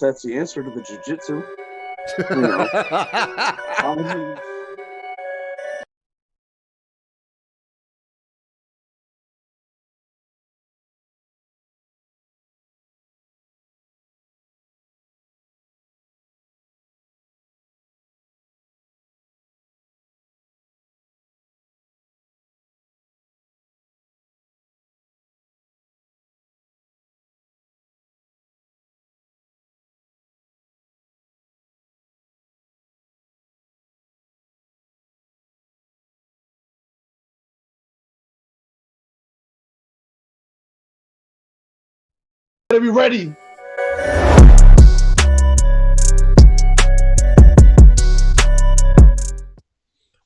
That's the answer to the jiu-jitsu. You know. Um, Gotta be ready.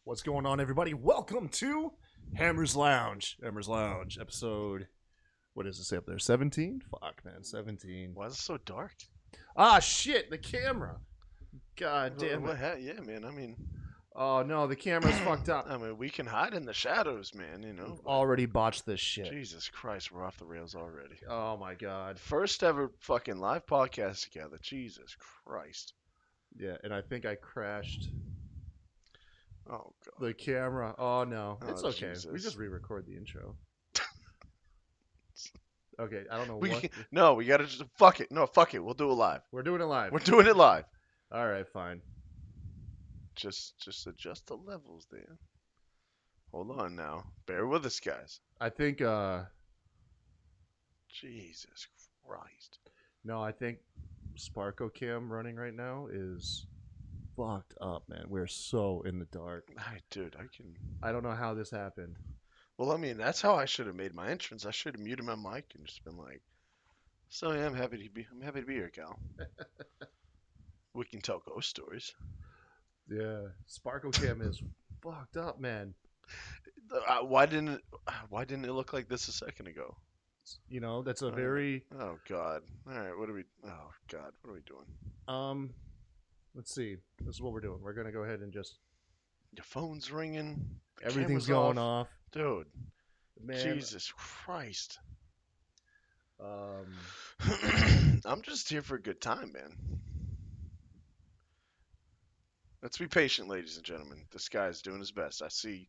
What's going on, everybody? Welcome to Hammer's Lounge. Hammer's Lounge, episode. What does it say up there? 17? Fuck, man, 17. Why is it so dark? Ah, shit, the camera. God damn it. Yeah, man. I mean, Oh, no, the camera's fucked up. we can hide in the shadows, man. You know. Already botched this shit. Jesus Christ, we're off the rails already. Oh, my God. First ever fucking live podcast together. Jesus Christ. Yeah, and I think I crashed Oh God. the camera. Oh, no. Oh, It's okay. We Jesus. just re-record the intro. Okay, I don't know We what. can, no, we gotta just fuck it. No, fuck it. We'll do it live. We're doing it live. We're doing it live. All right, fine. Just adjust the levels there. Hold on now. Bear with us, guys. I think, Jesus Christ. no, I think Sparko Cam running right now is fucked up, man. We're so in the dark. Dude, I can. I don't know how this happened. Well, I mean, that's how I should have made my entrance. I should have muted my mic and just been like, "So yeah, I'm happy to be here, Cal. We can tell ghost stories." Yeah, Sparko Cam is fucked up, man. Why didn't it look like this a second ago? You know, that's a Oh, very Oh God! All right, what are we? Oh God, what are we doing? let's see. This is what we're doing. We're gonna go ahead and just Your phone's ringing. The everything's camera's going off. dude. Man, Jesus Christ! um I'm just here for a good time, man. Let's be patient, ladies and gentlemen. This guy's doing his best. I see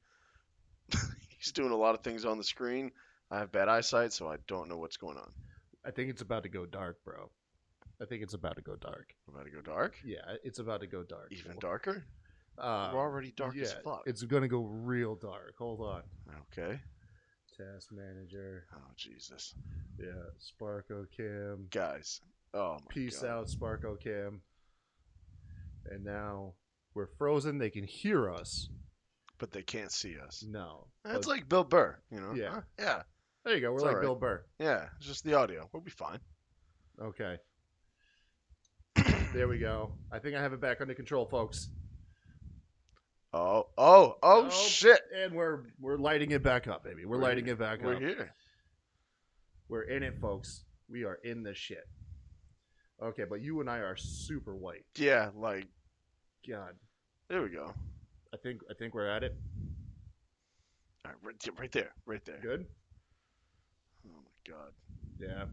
he's doing a lot of things on the screen. I have bad eyesight, so I don't know what's going on. I think it's about to go dark, bro. I think it's about to go dark. We're about to go dark? Yeah, it's about to go dark. Even darker? We're Uh, already dark yeah, as fuck. it's gonna go real dark. Hold on. Okay. Task manager. Oh, Jesus. Yeah, Sparko Cam. Guys. Oh, my Peace God. out, Sparko Cam. And now we're frozen. They can hear us. But they can't see us. No. It's But- like Bill Burr, you know? Yeah. Huh? Yeah. there you go. We're it's like all right. Bill Burr. Yeah. It's just the audio. We'll be fine. Okay. There we go. I think I have it back under control, folks. Oh, shit. And we're lighting it back up, baby. We're lighting it back We're up. here. We're in it, folks. We are in the shit. Okay, but you and I are super white. Yeah, like, God. there we go. I think we're at it. All right, right there. Right there. Good? Oh, my God. Yeah.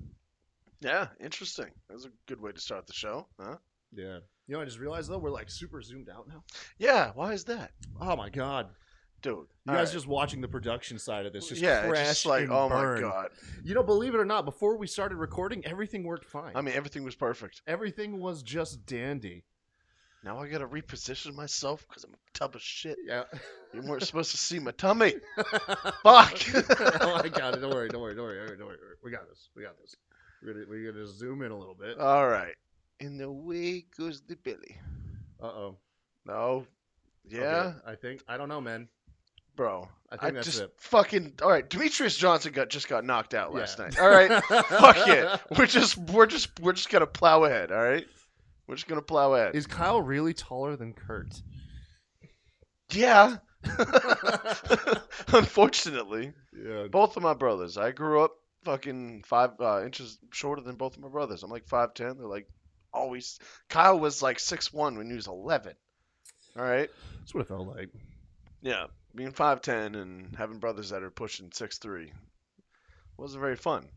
Yeah, interesting. That was a good way to start the show, huh? Yeah. You know, I just realized though we're like super zoomed out now. Yeah, why is that? Oh my god. Dude. You all guys right. just watching the production side of this just yeah, crash it's just like, and oh burn. my God. You know, believe it or not, before we started recording, everything worked fine. I mean, everything was perfect. Everything was just dandy. Now I gotta reposition myself because I'm a tub of shit. Yeah. You weren't supposed to see my tummy. Fuck. Oh my god, don't worry. We got this. We're gonna zoom in a little bit. All right. And away goes the belly. Uh-oh. No. Yeah, Okay, I don't know, man. bro. I think that's just it. fucking. All right, Demetrius Johnson just got knocked out Yeah. last night. All right, fuck it. We're just gonna plow ahead. All right, we're just gonna plow ahead. Is Kyle really taller than Kurt? Yeah. Unfortunately, Yeah. both of my brothers. I grew up fucking 5 inches shorter than both of my brothers. I'm like 5'10". They're like always. Kyle was like 6'1" when he was 11. All right. That's what it felt like. Yeah, being 5'10" and having brothers that are pushing 6'3" wasn't very fun.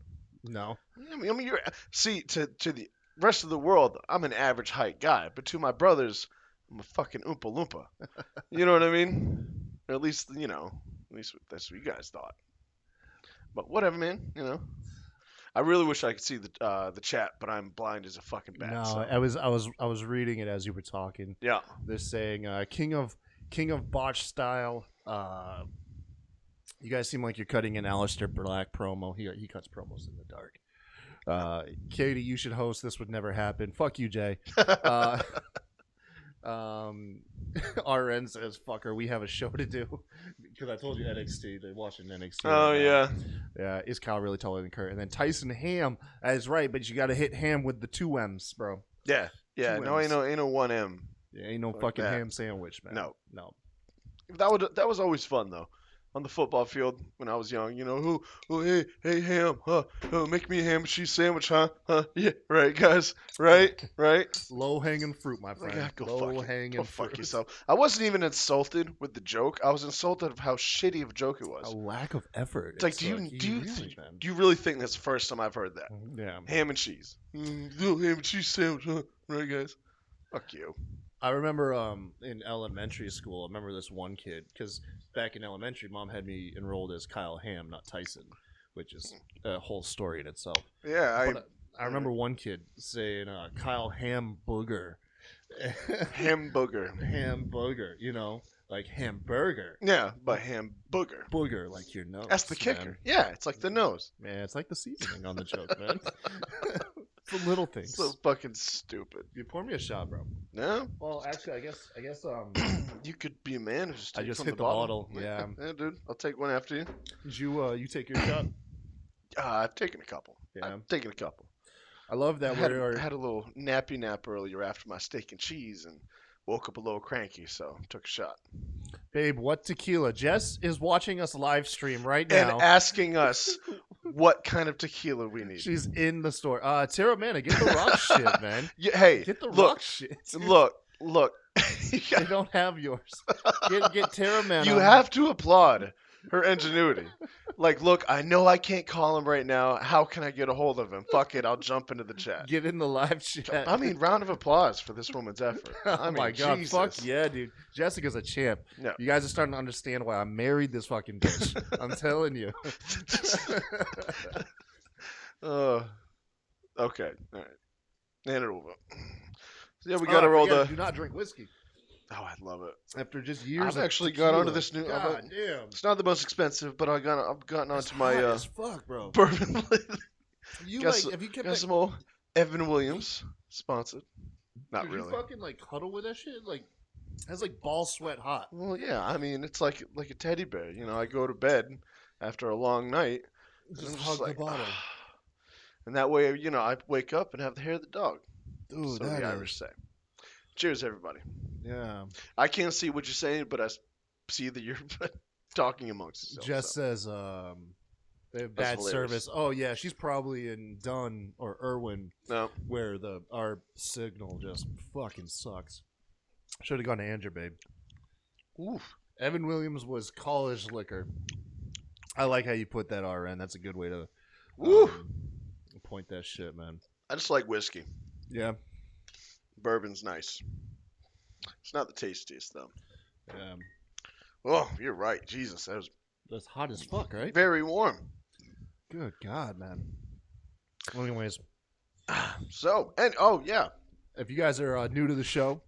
No. I mean, you're see to the rest of the world, I'm an average height guy, but to my brothers, I'm a fucking Oompa Loompa. You know what I mean? Or at least, that's what you guys thought. But whatever, man. I really wish I could see the chat, but I'm blind as a fucking bat. No, so. I was reading it as you were talking. Yeah. They're saying King of Botch style. You guys seem like you're cutting an Alistair Black promo. He cuts promos in the dark. Katie, you should host. This would never happen. Fuck you, Jay. RN says, "Fucker, we have a show to do." Because I told you NXT. They're watching NXT. Oh, yeah. Yeah, is Kyle really taller than Kurt? And then Tyson Ham is right, but you got to hit Ham with the 2 M's, bro. Yeah. Yeah. Two No, M's. ain't no 1M. Yeah, ain't no Fuck fucking that. ham sandwich, man. No. No. That was always fun, though. On the football field when I was young, hey, Ham, make me a ham and cheese sandwich, huh? Yeah, right, guys, right. Low hanging fruit, my friend. Like, Low hanging go fruit. fuck yourself. I wasn't even insulted with the joke. I was insulted of how shitty of a joke it A was. lack of effort. It's like, do you really think that's the first time I've heard that? Yeah. Ham and cheese. Little ham and cheese sandwich, huh? Right, guys? Fuck you. I remember in elementary school, I remember this one kid, because back in elementary, Mom had me enrolled as Kyle Ham, not Tyson, which is a whole story in itself. Yeah, But I remember one kid saying Kyle Ham Booger. hamburger. Ham Booger, like hamburger. Yeah, but hamburger. Booger, like your nose. That's the kicker. Man. Yeah, it's like the nose. Man, it's like the seasoning on the joke, man. It's the little things. So fucking stupid. You pour me a shot, bro. No? Well, actually, I guess You could be a man and just I take just from hit the the bottle. Yeah. Yeah, dude. I'll take one after you. Did you take your shot? I've taken a couple. Yeah. I've taken a couple. I love that I had, we're I had a little nappy nap earlier after my steak and cheese and woke up a little cranky, so took a shot. babe. What tequila? Jess is watching us live stream right now. And asking us what kind of tequila we need. She's in the store. Terra Mana, get the rock shit, man. Yeah, hey, Get the look, rock shit. look. They don't have yours. Get Terra Mana. You have to applaud her ingenuity. Like, look, I know I can't call him right now. How can I get a hold of him? Fuck it, I'll jump into the chat. Get in the live chat. I mean, round of applause for this woman's effort. Oh I mean, my god, Jesus. fuck yeah, dude. Jessica's a champ. Yeah. You guys are starting to understand why I married this fucking bitch. I'm telling you. Okay, all right. Hand it over. So yeah, we gotta roll forget, the. Do not drink whiskey. Oh, I love it. After just years I've of actually tequila. got onto this new. God damn. It's not the most expensive, but I've gotten It's onto my hot as fuck, bro. bourbon. You Guess- like, have you kept Got that, some old Evan Williams sponsored. Not did really. you fucking like cuddle with that shit? Like, that's like ball sweat hot. Well, yeah. I mean, it's like a teddy bear. I go to bed after a long night. and Just I'm hug like, the bottom. And that way, I wake up and have the hair of the dog. Dude, so that the is- Irish say. Cheers, everybody. Yeah. I can't see what you're saying, but I see that you're talking amongst yourselves. Jess so. says they have bad hilarious. service. Oh yeah, she's probably in Dunn or Irwin No. where our signal just fucking sucks. Should have gone to Andrew, babe. Oof. Evan Williams was college liquor. I like how you put that RN. That's a good way to Woo. point that shit, man. I just like whiskey. Yeah. Bourbon's nice. It's not the tastiest, though. Yeah. Oh, you're right. Jesus, that was That's hot as fuck, right? very warm. Good God, man. Well, anyways, So, and oh yeah, if you guys are new to the show,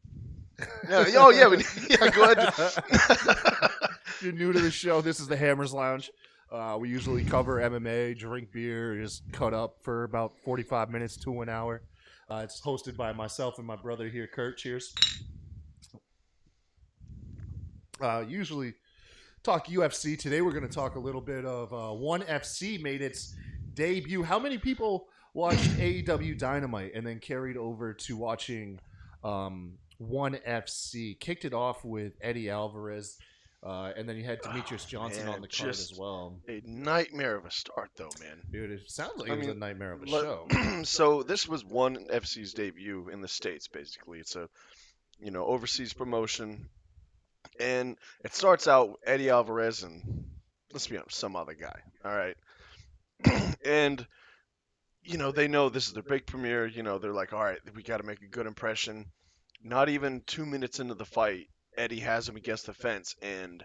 yeah, oh yeah, yeah. Go ahead. if you're new to the show, this is the Hammers Lounge. We usually cover MMA, drink beer, just cut up for about 45 minutes to an hour. It's hosted by myself and my brother here, Kurt. Cheers. Usually talk UFC. Today we're going to talk a little bit of ONE FC made its debut. How many people watched AEW Dynamite and then carried over to watching ONE FC? Kicked it off with Eddie Alvarez, and then you had Demetrius Johnson man, on the card just- as well. A nightmare of a start, though, man. Dude, it sounds like I it was a mean, nightmare of a let- show. So this was ONE FC's debut in the States, basically. It's a, overseas promotion, and it starts out Eddie Alvarez and let's be honest, some other guy. All right, and they know this is their big premiere. They're like, all right, we got to make a good impression. Not even 2 minutes into the fight, Eddie has him against the fence, and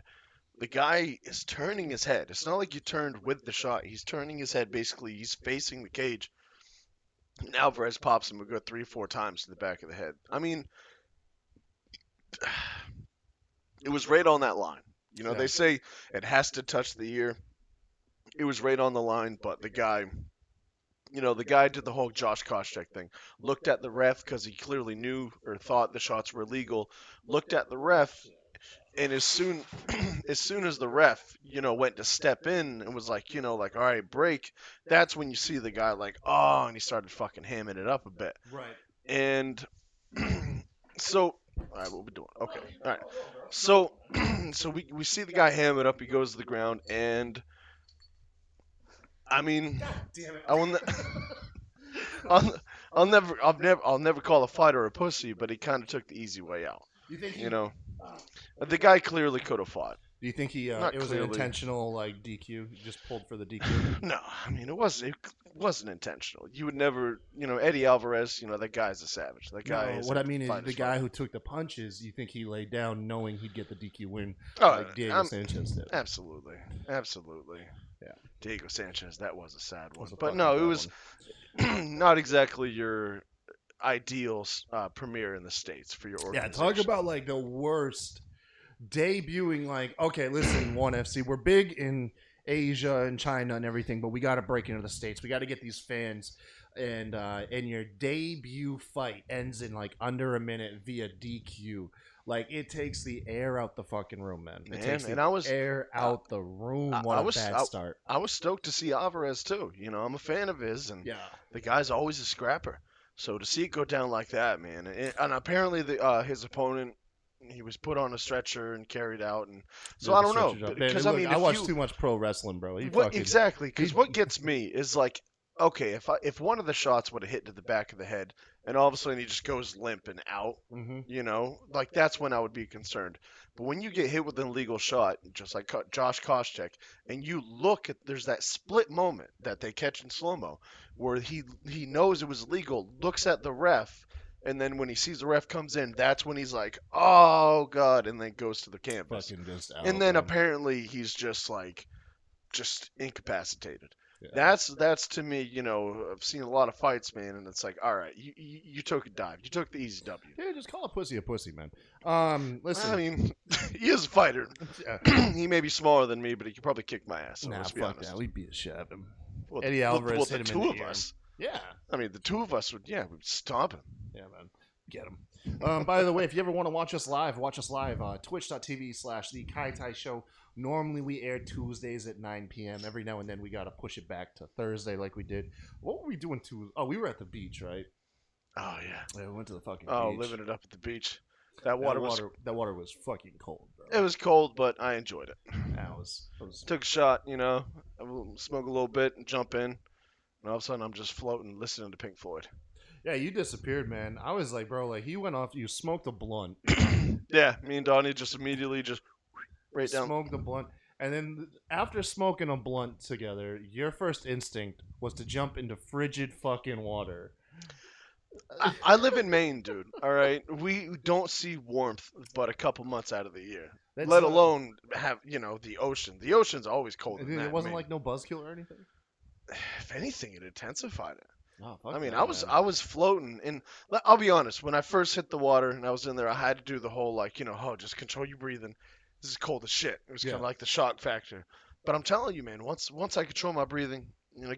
the guy is turning his head. It's not like you turned with the shot. He's turning his head. Basically, he's facing the cage. And Alvarez pops him a good 3 or 4 times to the back of the head. I mean, it was right on that line. Yeah. They say it has to touch the ear. It was right on the line, but the guy did the whole Josh Koscheck thing. Looked at the ref because he clearly knew or thought the shots were illegal. Looked at the ref, and as soon as the ref, went to step in and was like, like, all right, break. That's when you see the guy like, oh, and he started fucking hamming it up a bit. Right. And so, all right, what we doing? Okay, all right. So, we see the guy ham it up. He goes to the ground, and I mean, God damn it. I will I'll never call a fighter a pussy, but he kind of took the easy way out. You think he, The guy clearly could have fought. Do you think he Not it was clearly. an intentional like DQ? He just pulled for the DQ. No, I mean it wasn't intentional. You would never, Eddie Alvarez, that guy's a savage. That guy. No, is what a I mean is finest the guy fighter. who took the punches. You think he laid down knowing he'd get the DQ win, Oh, like Diego Sanchez did? Absolutely. Yeah. Diego Sanchez, that was a sad one. Was a But fucking no, it bad was not exactly your ideal premiere in the States for your Yeah, organization. talk about like the worst debuting. Like, okay, listen, ONE FC, we're big in Asia and China and everything, but we got to break into the States. We got to get these fans. And your debut fight ends in like under a minute via DQ. Like it takes the air out the fucking room, man. It takes the air out the room. What a bad start. I was stoked to see Alvarez too. I'm a fan of his, and Yeah. the guy's always a scrapper. So to see it go down like that, man, and apparently his opponent, he was put on a stretcher and carried out, and so I don't know, because I mean, I watched too much pro wrestling, bro. Exactly, because what gets me is like, okay, if one of the shots would have hit to the back of the head, and all of a sudden he just goes limp and out, like that's when I would be concerned. But when you get hit with an illegal shot, just like Josh Koscheck, and you look at, there's that split moment that they catch in slow mo, where he knows it was legal, looks at the ref, and then when he sees the ref comes in, that's when he's like, oh god, and then goes to the canvas, and then apparently he's just incapacitated. Yeah. That's to me, I've seen a lot of fights, man, and it's like, all right, you took a dive, you took the easy W. Yeah, just call a pussy, man. Listen, I mean, he is a fighter. He may be smaller than me, but he could probably kick my ass. So let's be honest. That. We'd beat the shit out of him. Well, Eddie Alvarez hit the him two in the of ear. us. Yeah. I mean, the two of us would stomp him. Yeah, man. Get him. By the way, if you ever want to watch us live, twitch.tv/The Kai Tai Show. Normally we air Tuesdays at 9 p.m. Every now and then we got to push it back to Thursday like we did. What were we doing Tuesday? Oh, we were at the beach, right? Oh, yeah. Yeah, we went to the fucking beach. beach. Living it up at the beach. That water was fucking cold, bro. It was cold, but I enjoyed it. Yeah, it was Took a shot, smoke a little bit, and jump in, and all of a sudden I'm just floating, listening to Pink Floyd. Yeah, you disappeared, man. I was like, bro, like he went off. You smoked a blunt. Yeah, me and Donnie just immediately right down. Smoked a blunt. And then after smoking a blunt together, your first instinct was to jump into frigid fucking water. I live in Maine, dude. All right, we don't see warmth but a couple months out of the year. Let alone have the ocean. The ocean's always cold. It wasn't like no buzzkill or anything. If anything, it intensified it. Oh, I mean, I was floating, and I'll be honest. When I first hit the water and I was in there, I had to do the whole just control your breathing. This is cold as shit. It was kind of like the shock factor. But I'm telling you, man, once I control my breathing,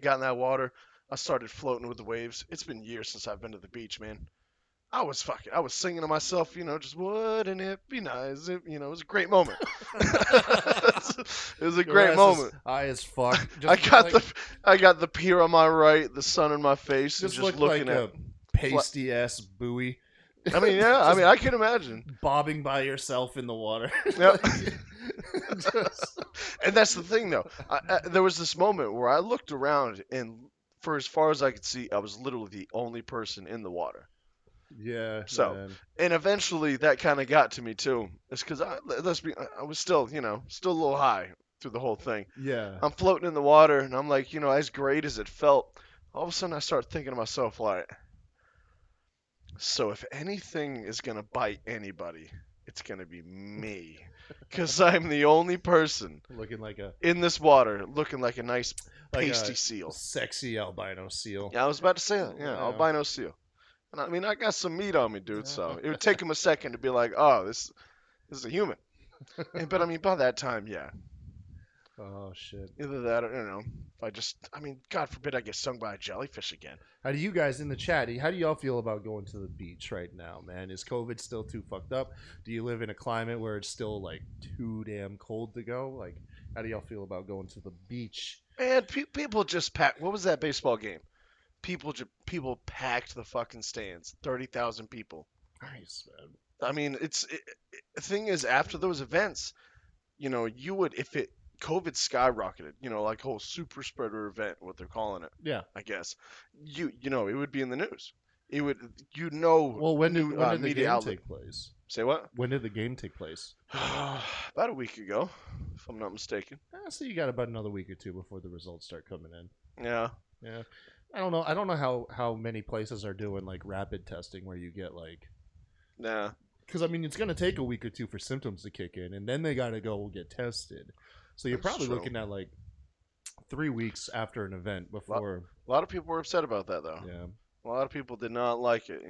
got in that water, I started floating with the waves. It's been years since I've been to the beach, man. I was singing to myself, just wouldn't it be nice? It was a great moment. It was a great moment. High as fuck. I got the pier on my right, the sun in my face, just and just looking like at a pasty ass buoy. I mean, yeah. I mean, I can imagine bobbing by yourself in the water. Yep. And that's the thing, though. There was this moment where I looked around, and for as far as I could see, I was literally the only person in the water. Yeah. So, man. And eventually that kind of got to me too. It's because I was still, still a little high through the whole thing. Yeah. I'm floating in the water, and I'm like, as great as it felt, all of a sudden I start thinking to myself like, so if anything is gonna bite anybody, it's gonna be me, because I'm the only person Looking in this water looking like a nice like pasty a seal. sexy albino seal. Yeah, I was about to say that. Yeah, Yeah. albino seal. And I mean, I got some meat on me, dude. So it would take him a second to be like, oh, this is a human. But I mean, by that time, yeah, Oh shit. either that or I mean, God forbid I get stung by a jellyfish again. How do you guys in the chat? How do y'all feel about going to the beach right now, man? Is COVID still too fucked up? Do you live in a climate where it's still like too damn cold to go? Like, how do y'all feel about going to the beach? Man, people just packed. What was that baseball game? People packed the fucking stands. 30,000 people. Nice, man. I mean, the thing is, after those events, you would if it COVID skyrocketed, like whole super spreader event, what they're calling it, Yeah. I guess. It would be in the news. It would, Well, when did the media game outlet. take place? Say what? When did the game take place? About a week ago, if I'm not mistaken. So you got about another week or two before the results start coming in. Yeah. Yeah. I don't know. I don't know how many places are doing like rapid testing where you get like, Nah. because I mean it's gonna take a week or two for symptoms to kick in, and then they gotta go get tested. So you're That's probably true. looking at like 3 weeks after an event before. A lot of people were upset about that, though. Yeah. A lot of people did not like it,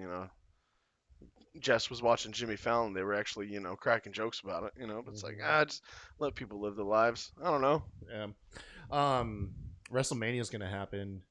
Jess was watching Jimmy Fallon. They were actually, cracking jokes about it, but it's like, just let people live their lives. I don't know. Yeah. WrestleMania is gonna happen.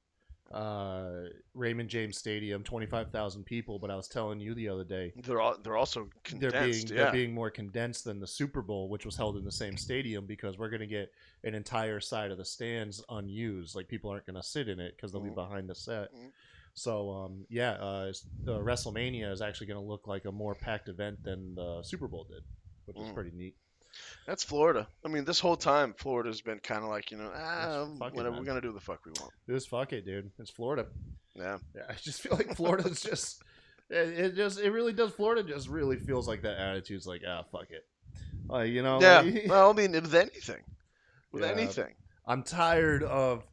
Raymond James Stadium, 25,000 people. But I was telling you the other day, They're also condensed. they're being more condensed than the Super Bowl, which was held in the same stadium, because we're gonna get an entire side of the stands unused. Like people aren't gonna sit in it because they'll be behind the set. Mhm. So the WrestleMania is actually gonna look like a more packed event than the Super Bowl did, which is pretty neat. That's Florida. I mean, this whole time, Florida's been kind of like, fuck it, whatever, man. we're gonna do the fuck we want. Just fuck it, dude. It's Florida. Yeah. Yeah, I just feel like Florida's just it really does. Florida just really feels like that attitude's like, fuck it. Yeah. like- Well, I mean, with anything. With Yeah. anything. I'm tired of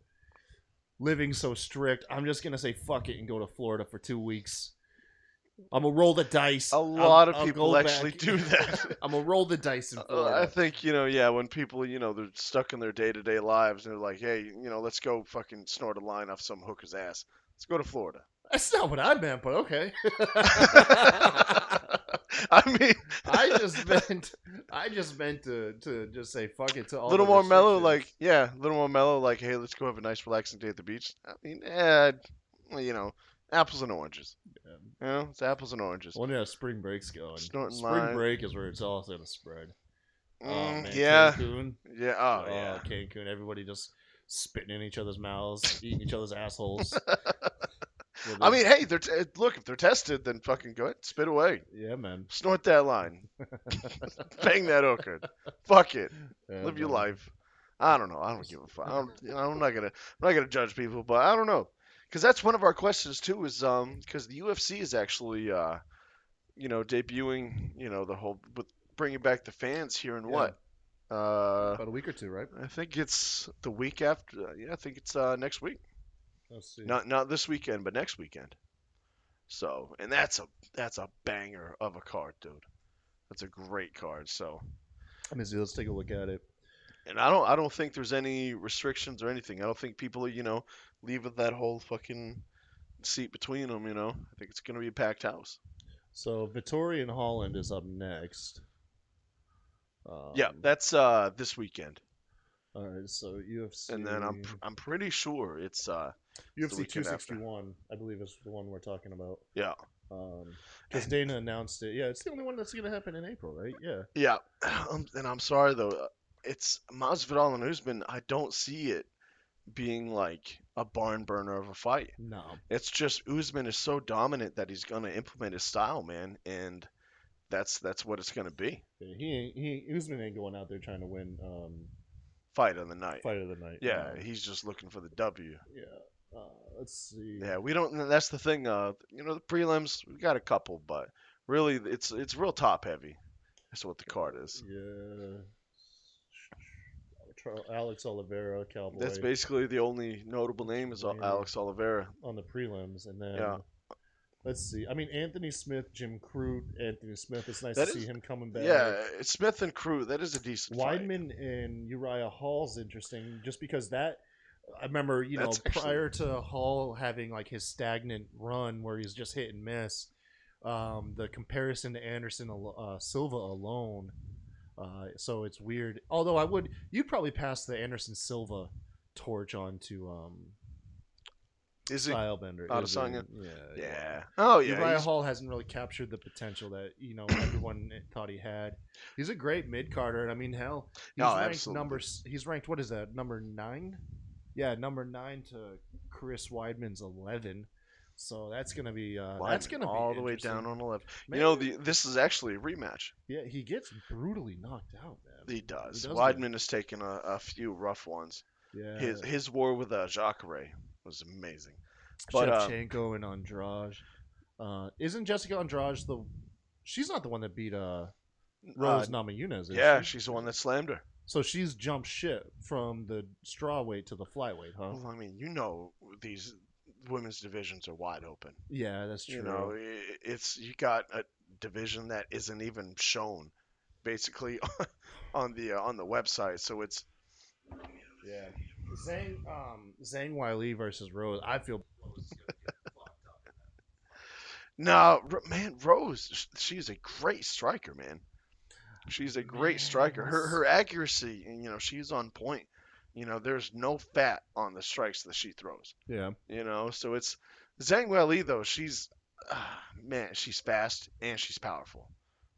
living so strict. I'm just gonna say fuck it and go to Florida for 2 weeks. I'm gonna roll the dice. A lot of I'll people go actually back. do that. I'm gonna roll the dice in Florida. I think, when people, they're stuck in their day-to-day lives and they're like, hey, let's go fucking snort a line off some hooker's ass. Let's go to Florida. That's not what I meant, but okay. I mean, I just meant to just say fuck it to all. a little the more mellow, restrictions. a little more mellow, like, hey, let's go have a nice relaxing day at the beach. I mean, apples and oranges. It's apples and oranges. When spring break's going, Snorting spring line. break is where it's all gonna spread. Oh man, Yeah. Cancun. Yeah. Oh, yeah. Cancun. Everybody just spitting in each other's mouths, eating each other's assholes. I mean, hey, look, if they're tested, then fucking go ahead, spit away. yeah, man. Snort that line. Bang that hooker. Fuck it. Yeah, Live your man. life. I don't know. I don't give a fuck. I'm not gonna judge people, but I don't know, because that's one of our questions too. Is because the UFC is actually debuting the whole with bringing back the fans here in what About a week or two, right? I think it's the week after. Yeah, I think it's next week. Let's see. Not this weekend, but next weekend. So, and that's a banger of a card, dude. That's a great card. So, Let me see. Let's take a look at it. and I don't think there's any restrictions or anything. I don't think people are, leaving that whole fucking seat between them, I think it's gonna be a packed house. So Victoria and Holland is up next. Yeah, that's this weekend. All right. So UFC. And then I'm pretty sure it's the UFC weekend after. 261, I believe, is the one we're talking about. Yeah. Because Dana announced it. Yeah, it's the only one that's going to happen in April, right? Yeah. Yeah. And I'm sorry though. It's Masvidal and Usman. I don't see it being like a barn burner of a fight. No. It's just Usman is so dominant that he's gonna implement his style, man, and that's what it's gonna be. Usman ain't going out there trying to win Fight of the night. fight of the night. Yeah, No. he's just looking for the W. Yeah. Let's see. Yeah, we don't. That's the thing. The prelims, we got a couple, but really, it's real top heavy. That's what the card is. Yeah. Alex Oliveira, Cowboy. That's basically the only notable name is Rainier. Alex Oliveira. On the prelims, and then Yeah. let's see. I mean, Anthony Smith, Jim Crute. Anthony Smith. It's nice That to see is- him coming back. Yeah, it's Smith and Crew. That is a decent fight. Weidman and Uriah Hall's interesting, just because that. I remember, That's actually- prior to Hall having like his stagnant run where he's just hit and miss, the comparison to Anderson Silva alone. So it's weird. Although you'd probably pass the Anderson Silva torch on to Is he? Stylebender. Adesanya? Yeah. Yeah. Oh yeah. Uriah he's- Hall hasn't really captured the potential that everyone thought he had. He's a great mid carder, and I mean, hell, he's Oh, ranked absolutely. He's ranked, what is that, number 9? Yeah, number 9 to Chris Weidman's 11. So that's gonna be Weidman be all the way interesting. down on 11. Man, This is actually a rematch. yeah, he gets brutally knocked out, man. He does. He does Weidman has taken a few rough ones. Yeah, His war with Jacare was amazing. But Shevchenko and Andrade. Isn't Jessica Andrade she's not the one that beat Rose Namajunas, is yeah, she? she's the one that slammed her. So she's jumped ship from the straw weight to the flyweight, huh? Well, I mean, these women's divisions are wide open. Yeah, that's true. You got a division that isn't even shown, basically, on the website. So it's Yeah. Zhang Weili versus Rose. I feel man, Rose. She's a great striker, man. She's a great striker. Her accuracy, and she's on point. There's no fat on the strikes that she throws. yeah. So it's Zhang Weili though. She's she's fast and she's powerful.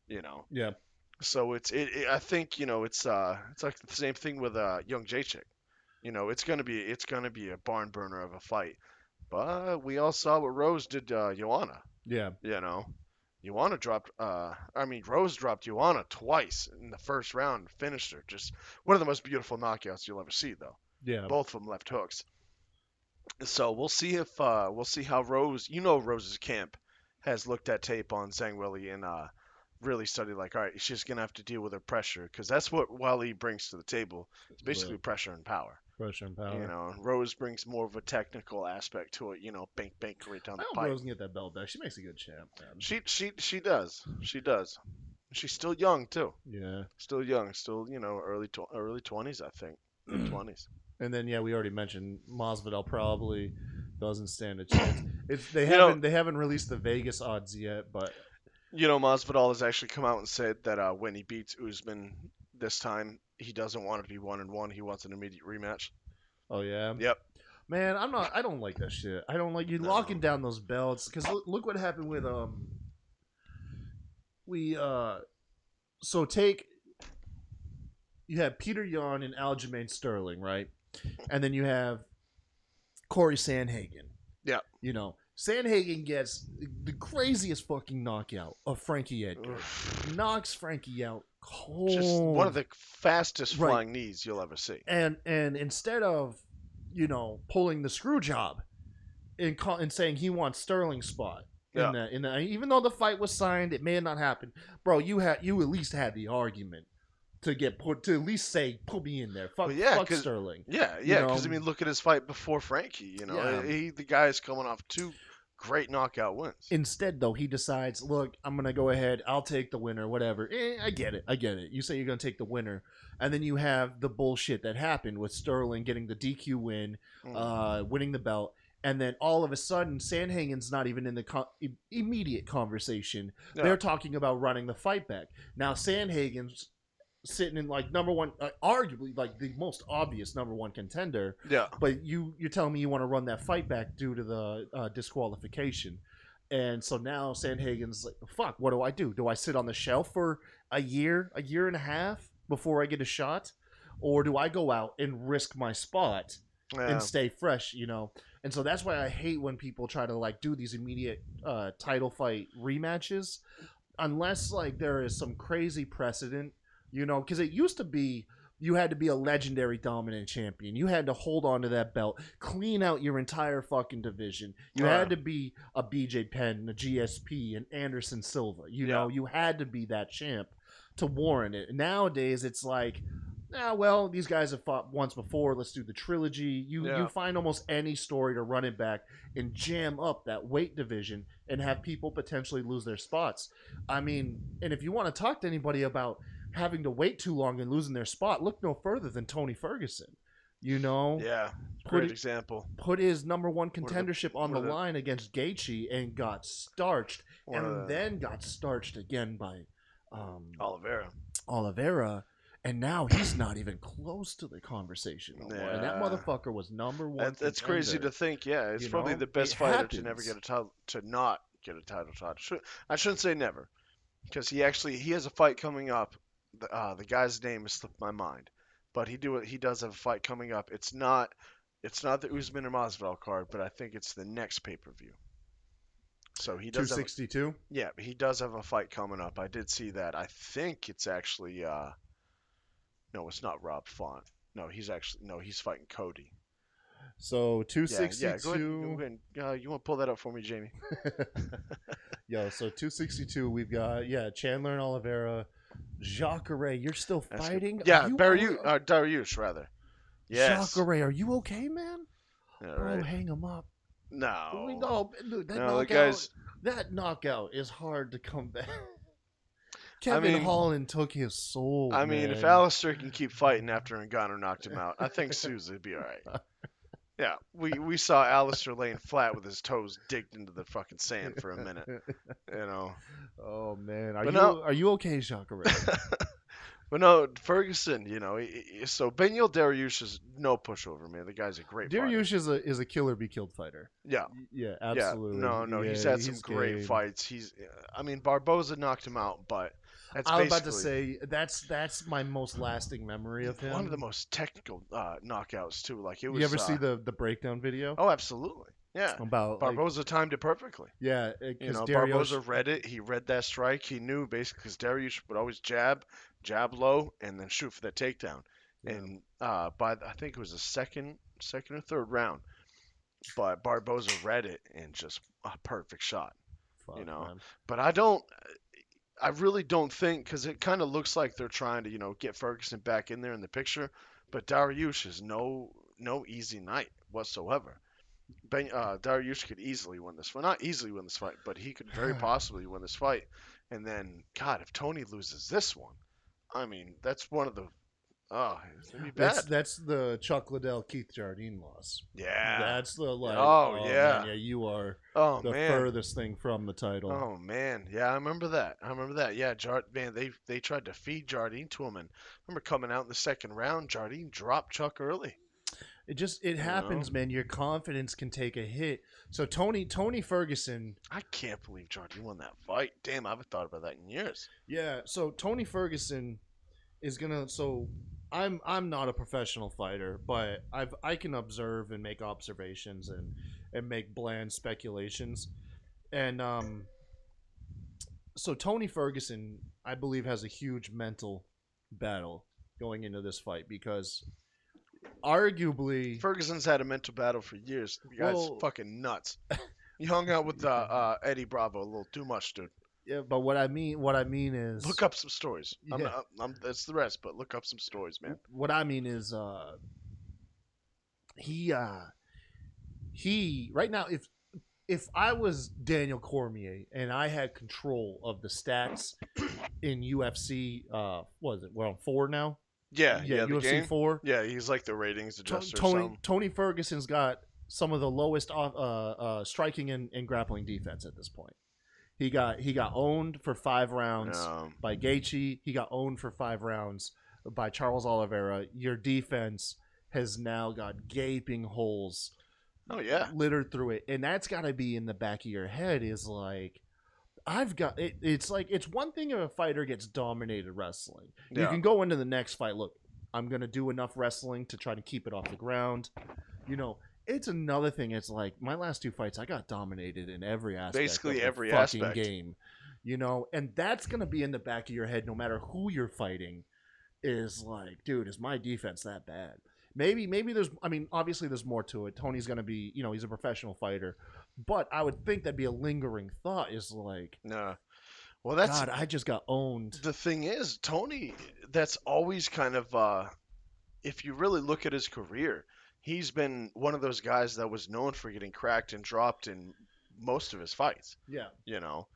Yeah. So I think it's like the same thing with young Jacek. It's gonna be a barn burner of a fight. But we all saw what Rose did to Joanna. Yeah. Joanna dropped. Rose dropped Joanna twice in the first round, and finished her. Just one of the most beautiful knockouts you'll ever see, though. Yeah. Both of them left hooks. So we'll see how Rose's camp has looked at tape on Zhang Weili and really studied, like, all right, she's gonna have to deal with her pressure, because that's what Weili brings to the table. It's basically pressure and power. Pressure and power. Rose brings more of a technical aspect to it. Bank right down I the hope pipe. Rose can get that belt back. She makes a good champ, man. She does. She's still young too. Yeah. Still young. Still early 20s, I think. Mid 20s. And then we already mentioned Masvidal probably doesn't stand a chance. They haven't released the Vegas odds yet, but Masvidal has actually come out and said that when he beats Usman this time, he doesn't want it to be 1-1. He wants an immediate rematch. oh yeah. Yep. Man, I don't like that shit. I don't like you locking down those belts, because look what happened with you have Peter Yan and Aljamain Sterling, right? And then you have Corey Sandhagen. Yeah. Sandhagen gets the craziest fucking knockout of Frankie Edgar. Knocks Frankie out cold. Just one of the fastest Right. flying knees you'll ever see. And instead of pulling the screw job and saying he wants Sterling's spot in that, even though the fight was signed, it may have not happened, bro. You at least had the argument to at least say put me in there. Fuck Sterling. Yeah, because look at his fight before Frankie. The guy's coming off 2 great knockout wins. Instead, though, he decides, look, I'm going to go ahead. I'll take the winner, whatever. I get it. You say you're going to take the winner. And then you have the bullshit that happened with Sterling getting the DQ win, winning the belt. And then all of a sudden, Sandhagen's not even in the immediate conversation. Yeah. They're talking about running the fight back. Now, Sandhagen's sitting in like number one, arguably like the most obvious number one contender. Yeah. But you're telling me you want to run that fight back due to the disqualification. And so now Sandhagen's like, fuck, what do I do? Do I sit on the shelf for a year and a half before I get a shot? Or do I go out and risk my spot and stay fresh, And so that's why I hate when people try to like do these immediate title fight rematches, unless like there is some crazy precedent, because it used to be you had to be a legendary dominant champion. You had to hold on to that belt, clean out your entire fucking division. You had to be a BJ Penn, a GSP, an Anderson Silva. You had to be that champ to warrant it. Nowadays, it's like, well, these guys have fought once before. Let's do the trilogy. You Yeah. find almost any story to run it back and jam up that weight division and have people potentially lose their spots. I mean, and if you want to talk to anybody about having to wait too long and losing their spot, look no further than Tony Ferguson. You know, Yeah, Put great it- example. put his number one the- contendership on one the of the- line against Gaethje and got starched, One of and the- then got starched again by Oliveira. Oliveira, and now he's not even close to the conversation no more. And that Yeah. motherfucker was number one. That's crazy to contender. think. Yeah, it's You probably know? the best It fighter to never happens. get a title, to not get a title shot. I shouldn't say never, because he has a fight coming up. The guy's name has slipped my mind, but he does have a fight coming up. It's not the Usman and Masvidal card, but I think it's the next pay-per-view. So he does have, 262. yeah, he does have a fight coming up. I did see that. I think it's actually no, it's not Rob Font. No, he's fighting Cody. So Yeah, 262. yeah. Go ahead. You want to pull that up for me, Jamie? Yo, so 262. We've got Chandler and Oliveira. Jacare, you're still That's good. fighting? Yeah, Are you Dariush rather. Yes. Jacare, are you okay, man? Yeah, Bro, right. hang him up. No. No, dude, that No, the knockout. guy's. That knockout is hard to come back. Kevin mean- Holland took his soul. I mean, if man. Alistair can keep fighting after Ngannou knocked him out, I think Souza would be all right. Yeah, we saw Alistair laying flat with his toes digged into the fucking sand for a minute. You know. Oh man, are But you no- are you okay, Jacare? But no, Ferguson, so Benyil Dariush is no pushover, man. The guy's a great fighter. Dariush is a killer be killed fighter. Yeah. Yeah, absolutely. Yeah, no, Yeah, he's had some great game. fights. Barboza knocked him out, but that's I was basically about to say that's my most lasting memory of him. one of the most technical knockouts too. Like it was. You ever see the breakdown video Oh, absolutely. Yeah. about like, Barboza timed it perfectly. yeah, because Barboza read it. He read that strike. He knew basically because Dariush would always jab low, and then shoot for that takedown. Yeah. And I think it was the second or third round, but Barboza read it and just a perfect shot. Fuck, know, man. But I really don't think, because it kind of looks like they're trying to get Ferguson back in there in the picture. But Dariush is no easy night whatsoever. Dariush could easily win this fight. Not easily win this fight, but he could very possibly win this fight. And then, God, if Tony loses this one, I mean, that's one of the. Oh, it's gonna be bad. That's the Chuck Liddell Keith Jardine loss. Yeah. That's the like. Oh, yeah. man, yeah. You are Oh the man. furthest thing from the title. Oh man, yeah, I remember that. Yeah, man, they tried to feed Jardine to him, and I remember coming out in the second round, Jardine dropped Chuck early. It happens, man. Your confidence can take a hit. So Tony Ferguson. I can't believe Jardine won that fight. Damn, I haven't thought about that in years. Yeah. So Tony Ferguson is gonna. So I'm not a professional fighter, but I can observe and make observations and make bland speculations. And so Tony Ferguson, I believe, has a huge mental battle going into this fight because arguably Ferguson's had a mental battle for years. The guy's Well- fucking nuts. He hung out with Eddie Bravo a little too much, dude. yeah, but what I mean is Look up some stories. Yeah. That's the rest, but look up some stories, man. What I mean is he right now if I was Daniel Cormier and I had control of the stats in UFC, what is it? We're on 4 now. Yeah, the UFC game. 4. Yeah, he's like the ratings adjuster. or something. Tony Ferguson's got some of the lowest striking and grappling defense at this point. He got owned for 5 rounds by Gaethje. He got owned for 5 rounds by Charles Oliveira. Your defense has now got gaping holes Oh yeah. littered through it, and that's got to be in the back of your head. Is like, I've got it. It's like it's one thing if a fighter gets dominated wrestling. You Yeah. can go into the next fight. Look, I'm gonna do enough wrestling to try to keep it off the ground. It's another thing. It's like my last 2 fights, I got dominated in every aspect. Basically of the every fucking aspect. game. And that's gonna be in the back of your head, no matter who you're fighting. Is like, dude, is my defense that bad? Maybe there's. I mean, obviously there's more to it. Tony's gonna be, he's a professional fighter, but I would think that'd be a lingering thought. Is like, No. Well, that's God, I just got owned. the thing is, Tony. That's always kind of if you really look at his career, he's been one of those guys that was known for getting cracked and dropped in most of his fights. Yeah. You know,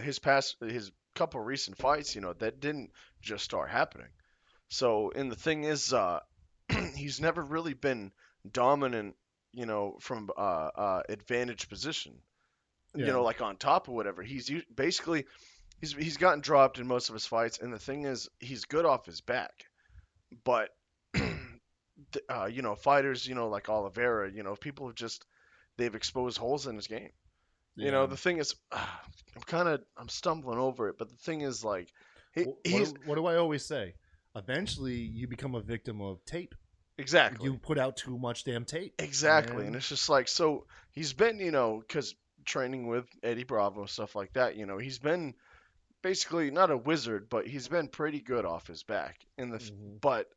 his couple recent fights, that didn't just start happening. So, and the thing is, he's never really been dominant, from advantage position. Yeah. Like on top or whatever. Basically he's gotten dropped in most of his fights, and the thing is, he's good off his back. But fighters, like Oliveira, people have just they've exposed holes in his game. Yeah. The thing is, I'm stumbling over it, but the thing is, like, What do I always say? Eventually, you become a victim of tape. exactly. You put out too much damn tape. Exactly, man. and it's just like, so he's been, because training with Eddie Bravo, stuff like that, he's been basically not a wizard, but he's been pretty good off his back. Mhm. But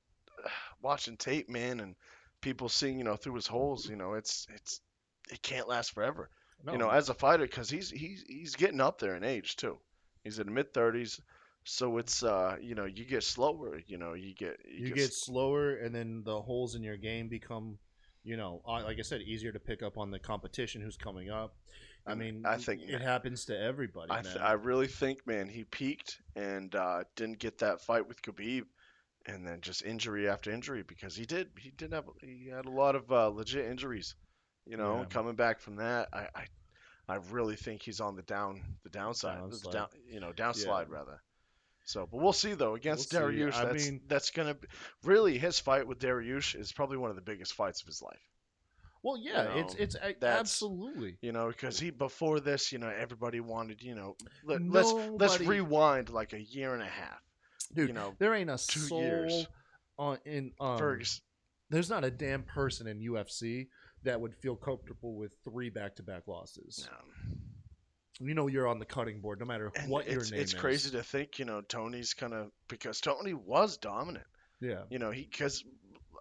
watching tape, man, and people seeing, through his holes, it can't last forever. No, As a fighter, because he's getting up there in age too. He's in the mid 30s, so it's you get slower. you get slower, and then the holes in your game become, like I said, easier to pick up on the competition who's coming up. I And mean, I think it happens to everybody, man. I really think, man, he peaked and didn't get that fight with Khabib, and then just injury after injury, because he had a lot of legit injuries. Yeah. Coming back from that, I really think he's on the downside, Downside. downslide rather. So, but we'll see though against We'll see. Dariush. That's gonna really, his fight with Dariush is probably one of the biggest fights of his life. Well, yeah, it's that's absolutely. Because he before this, everybody wanted, let's Nobody, rewind like a year and a half. dude. There ain't a 2 soul years. in Ferguson. There's not a damn person in UFC that would feel comfortable with 3 back-to-back losses. No. You're on the cutting board, no matter And what your name is. it's crazy to think, Tony's kind of, because Tony was dominant. Yeah. Because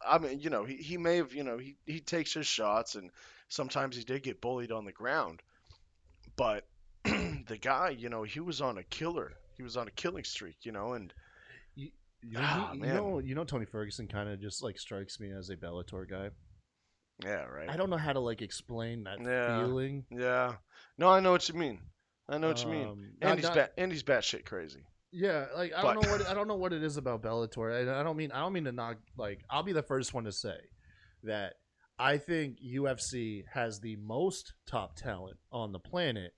I mean, he may have, he takes his shots, and sometimes he did get bullied on the ground, but the guy, he was on a killer. He was on a killing streak, and You, man. Tony Ferguson kind of just like strikes me as a Bellator guy. Yeah, right. I don't know how to like explain that Yeah. feeling. Yeah. No, I know what you mean. I know what you mean. And he's batshit crazy. Yeah, like I don't know what it is about Bellator. I don't mean to knock. Like, I'll be the first one to say that I think UFC has the most top talent on the planet,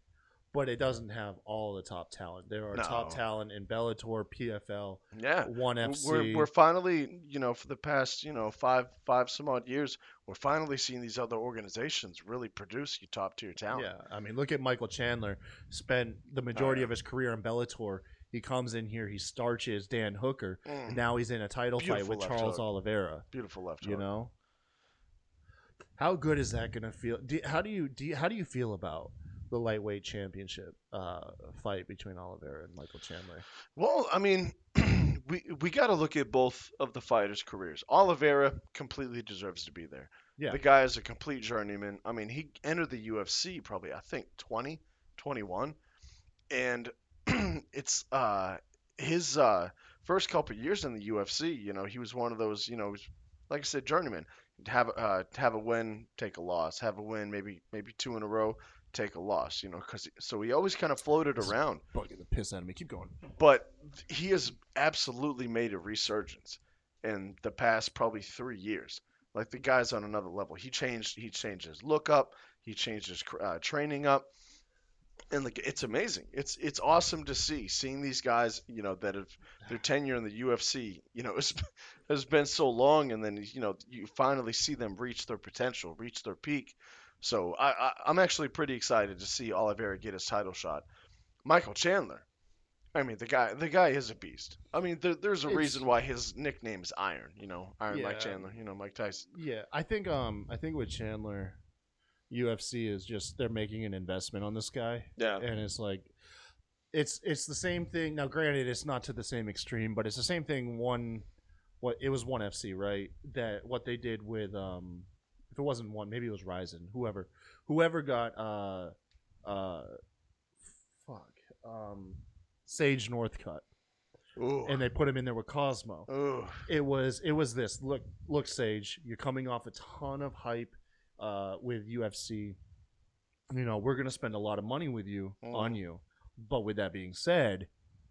but it doesn't have all the top talent. There are top No. talent in Bellator, PFL, Yeah. ONE FC. We're finally, for the past, five some odd years, we're finally seeing these other organizations really produce you top tier talent. Yeah, I mean, look at Michael Chandler. Spent the majority yeah. of his career in Bellator. He comes in here, he starches Dan Hooker, and Mm. now he's in a title fight Beautiful with left Charles hook. Oliveira. Beautiful left You hook. know, how good is that gonna feel? How do you feel about the lightweight championship fight between Oliveira and Michael Chandler? Well, I mean, we got to look at both of the fighters' careers. Oliveira completely deserves to be there. Yeah. The guy is a complete journeyman. I mean, he entered the UFC probably, I think, 20, 21. And it's his first couple of years in the UFC, he was one of those, like I said, journeyman. Have a win, take a loss. Have a win, maybe 2 in a row, take a loss. So he always kind of floated around. Bugging the piss out of me. Keep going. But he has absolutely made a resurgence in the past probably 3 years. Like, the guy's on another level. He changed his look up. He changed his training up. And like, it's amazing. It's awesome to seeing these guys, that have their tenure in the UFC, has been so long, and then you finally see them reach their potential, reach their peak. So I'm actually pretty excited to see Oliveira get his title shot. Michael Chandler, I mean, the guy is a beast. I mean, there's a reason why his nickname is Iron. Iron Mike Chandler. Mike Tyson. Yeah, I think with Chandler, UFC is just they're making an investment on this guy. Yeah. And it's like it's the same thing. Now, granted, it's not to the same extreme, but it's the same thing. It was ONE FC, right? That what they did with if it wasn't one, maybe it was Ryzen. Whoever got Sage Northcutt. Ooh. and they put him in there with Cosmo. Ooh. It was this. Look, Sage, you're coming off a ton of hype with UFC. You know, we're gonna spend a lot of money with you on you. But with that being said,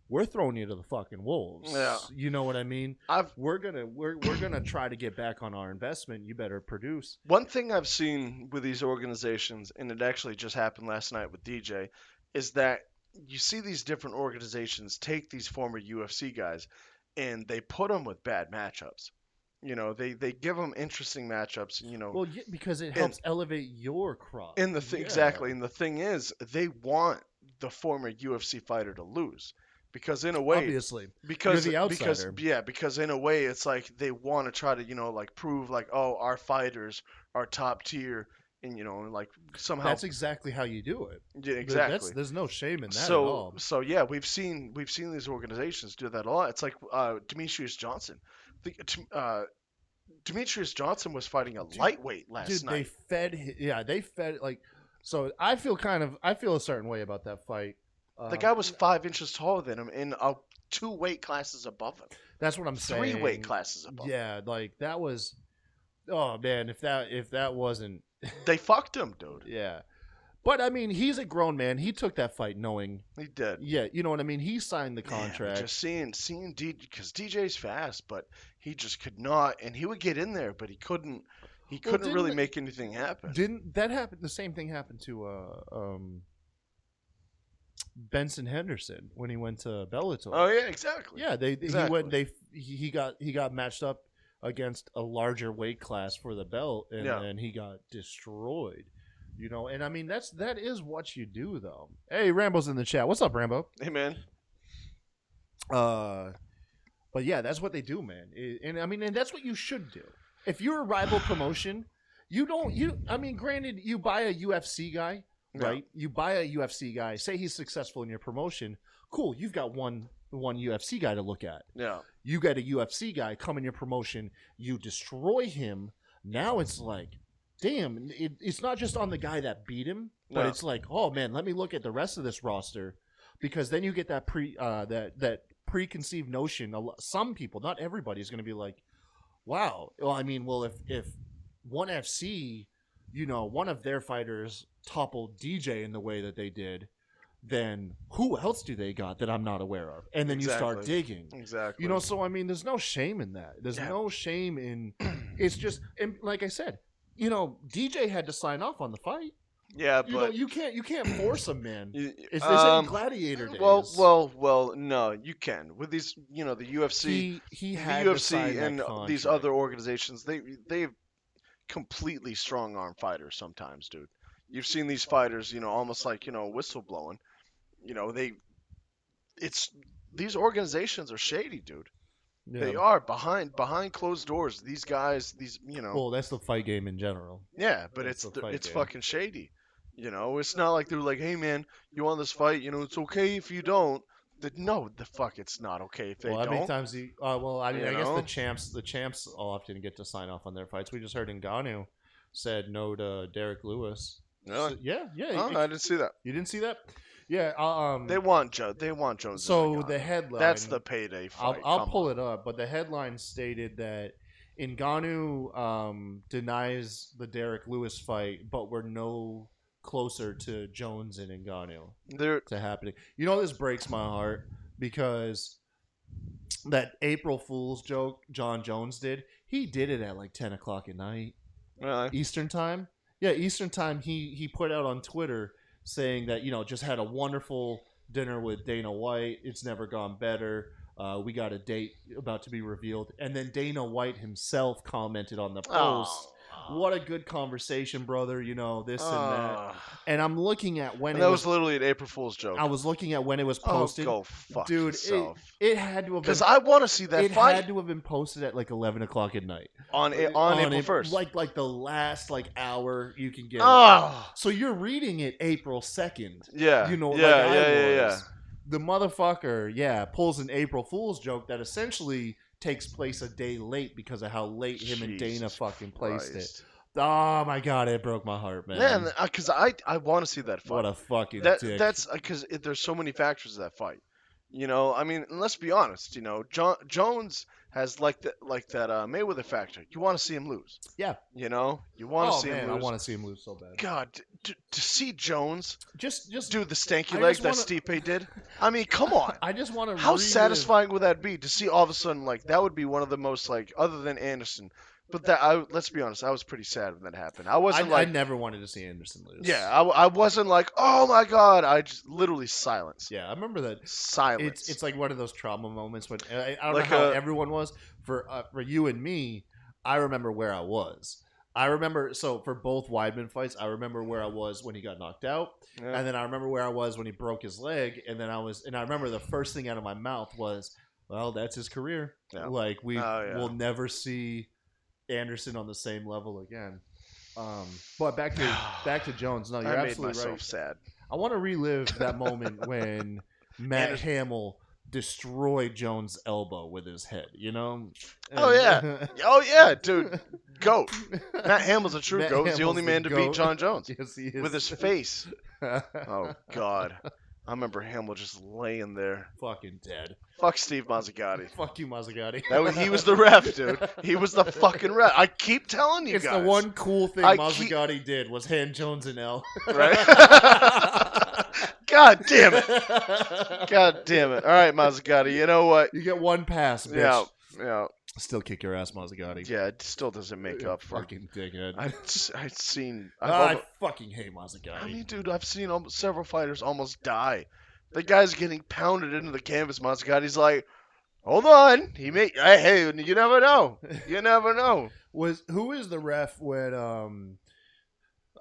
we're throwing you to the fucking wolves. Yeah. You know what I mean? We're gonna try to get back on our investment. You better produce. One thing I've seen with these organizations, and it actually just happened last night with DJ, is that you see these different organizations take these former UFC guys and they put them with bad matchups. You know, they give them interesting matchups. You know, Well, yeah, because it helps elevate your crop. and exactly, and the thing is, they want the former UFC fighter to lose. Because in a way, Obviously, because you're the outsider. because in a way, it's like they want to try to like prove like, oh, our fighters are top tier, and like somehow That's exactly how you do it. yeah, exactly. There's no shame in that at all. So yeah, we've seen these organizations do that a lot. It's like Demetrius Johnson. Demetrius Johnson was fighting a lightweight last night. They fed like. So I feel a certain way about that fight. The guy was 5 inches taller than him and 2 weight classes above him. That's what I'm saying. 3 weight classes above him. Yeah, like that was. Oh man, if that wasn't. They fucked him, dude. Yeah, but I mean, he's a grown man. He took that fight knowing. He did. Yeah, you know what I mean. He signed the contract. Man, just seeing DJ, because DJ's fast, but he just could not, and he would get in there, but he couldn't. He couldn't really make anything happen. Didn't that happen? The same thing happened to Benson Henderson when he went to Bellator. Oh yeah, exactly. Yeah, exactly. He got matched up against a larger weight class for the belt, and he got destroyed. You know, and I mean that is what you do though. Hey, Rambo's in the chat. What's up, Rambo? Hey man. But yeah, that's what they do, man. And I mean, and that's what you should do. If you're a rival promotion, granted, you buy a UFC guy, right? Yeah. You buy a UFC guy, say he's successful in your promotion. Cool, you've got one UFC guy to look at. Yeah. You got a UFC guy come in your promotion, you destroy him. Now it's like, damn, it's not just on the guy that beat him, but it's like, oh man, let me look at the rest of this roster, because then you get that preconceived notion. Some people, not everybody, is going to be like, wow. Well, I mean, if ONE FC, one of their fighters toppled DJ in the way that they did, then who else do they got that I'm not aware of? And then you start digging. Exactly. So I mean, there's no shame in that. There's no shame in. It's just, and like I said, DJ had to sign off on the fight. Yeah, but you can't force a man. This ain't Gladiator days. Well, no, you can with these. The UFC, he had the to sign UFC, that and contract. these other organizations. They've completely strong arm fighters sometimes, dude. You've seen these fighters, almost like whistleblowing. These organizations are shady, dude. Yeah. They are behind closed doors. These guys, Well, that's the fight game in general. Yeah, but it's fucking shady. It's not like they're like, hey man, you want this fight? It's okay if you don't. No, the fuck, it's not okay if they don't. How many times I guess the champs often get to sign off on their fights. We just heard Ngannou said no to Derek Lewis. Really? So, yeah. Oh, I didn't see that. You didn't see that? Yeah. They want Jones. So the headline. That's the payday fight. I'll pull it up, but the headline stated that Ngannou denies the Derek Lewis fight, but we're no closer to Jones and Ngannou to happening. This breaks my heart because that April Fool's joke John Jones did, he did it at like 10 o'clock at night. Really? Eastern time. Yeah, Eastern time. He put out on Twitter saying that, just had a wonderful dinner with Dana White. It's never gone better. We got a date about to be revealed. And then Dana White himself commented on the post. What a good conversation, brother. This and that. And I'm looking at when that was literally an April Fool's joke. I was looking at when it was posted. Oh, go fuck Dude, yourself. It had to have been. Because I want to see that fight. It had to have been posted at like 11 o'clock at night. On April 1st. Like the last hour you can get. Oh. So you're reading it April 2nd. Yeah. Yeah. The motherfucker, pulls an April Fool's joke that essentially takes place a day late because of how late him and Dana fucking placed it. Oh my god, it broke my heart, man. Man, because I want to see that fight. What a fucking dick. That's because there's so many factors to that fight. You know, I mean, and let's be honest. You know, Jones has that Mayweather factor. You want to see him lose. Yeah. You know, you want to Oh see man, him I lose. want to see him lose so bad. God, to see Jones Just do the stanky I leg just that wanna- Stipe did. I mean, come on. I just want to. How satisfying would that be to see all of a sudden like that would be one of the most like other than Anderson, but let's be honest, I was pretty sad when that happened. I wasn't I like never wanted to see Anderson lose. yeah, I wasn't like oh my god, I just literally silence. Yeah, I remember that. Silence. It's like one of those trauma moments when I don't Like know how a- everyone was for you and me. I remember where I was. I remember so for both Weidman fights, I remember where I was when he got knocked out, Yeah. and then I remember where I was when he broke his leg, and then I remember the first thing out of my mouth was, "Well, that's his career. Yeah. Like we Oh, yeah. will never see Anderson on the same level again." But back to Jones. No, you're I made absolutely myself right. sad. I want to relive that moment when Matt Hamill destroyed Jones' elbow with his head. You know? Oh, yeah. Oh yeah, dude. Goat. Matt Hamill's a true Matt goat. He's the Hamill's only the man to goat. beat John Jones Yes, he is. with his face. Oh god. I remember Hamill just laying there. Fucking dead. Fuck Steve Mazzagatti. Fuck you, Mazzagatti. He was the ref, dude. He was the fucking ref. I keep telling you It's guys. the one cool thing I Mazzagatti did was hand Jones an L. Right? God damn it. God damn it. All right, Mazzagatti. You know what? You get one pass, bitch. Yeah. Yeah. Still kick your ass, Mazzagatti. Yeah, it still doesn't make up for. Fucking dickhead. I've seen. I fucking hate Mazzagatti. I mean, dude, I've seen several fighters almost die. The guy's getting pounded into the canvas. Mazzagatti's like, hold on. Hey, you never know. You never know. Who is the ref when